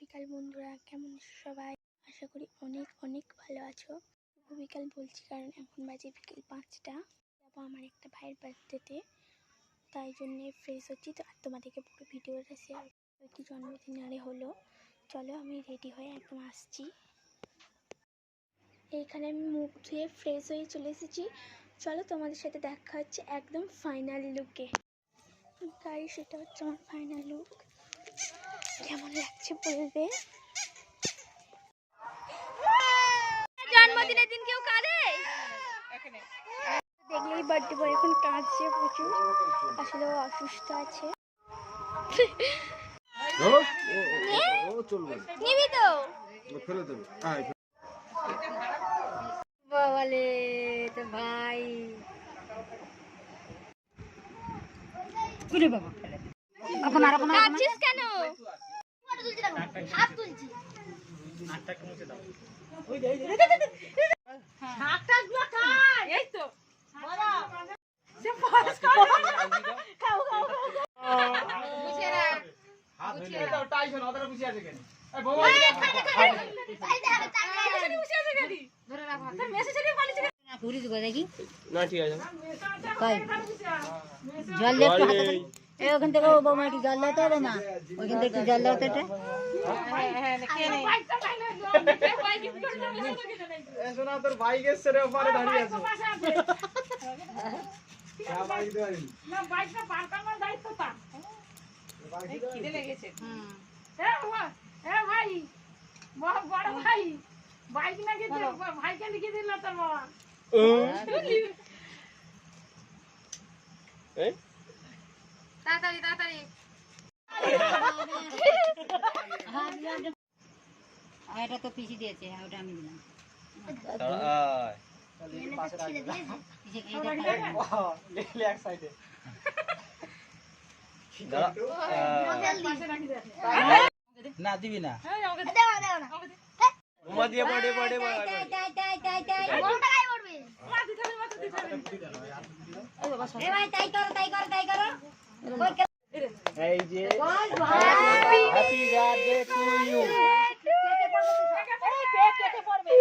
বিকাল বন্ধুরা, কেমন সবাই? আশা করি অনেক অনেক ভালো আছো। শুভ বিকাল বলছি কারণ এখন বাজে বিকেল 5টা। যাবো আমার একটা ভাইয়ের বার্থডেতে, তাই জন্যে ফ্রেশ হচ্ছি। তো আর তোমাদেরকে পুরো ভিডিওটা শেয়ার কি জন্মদিন আরে হলো। চলো আমি রেডি হয়ে একদম আসছি। এইখানে আমি মুখ ধুয়ে ফ্রেশ হয়ে চলে এসেছি। চলো তোমাদের সাথে দেখা হচ্ছে একদম ফাইনাল লুকে। গাইস, সেটা হচ্ছে আমার ফাইনাল লুক। কেমন লাগছে বলবে। জন্মদিনের দিন কেউ কাঁদে? দেখলেই বার্থডে বয় এখন কাঁদছে প্রচুর, আসলে ও অসুস্থ আছে। নিবি তো বলে তো ভাই। বাবা কাঁদছিস কেন? হাত তুলছি। জল ওখান থেকে বৌমা একটু জল দিতে হবে না, ওইখান থেকে একটু জল দিতে। তোর বাইক এসছে রে, ওপারে দাঁড়িয়ে আছে। খিদে লেগেছে। ভাই বড় ভাই বাইক না গেছে, ভাইকে লিখে দিল তোর বাবা। তাড়াতাড়ি তাড়াতাড়ি। এটা তো পিছিয়ে দিয়েছে, ওটা আমি দিলাম। না দিবি না এই যে হ্যাপি বার্থডে টু ইউ। কেটে পড়বে।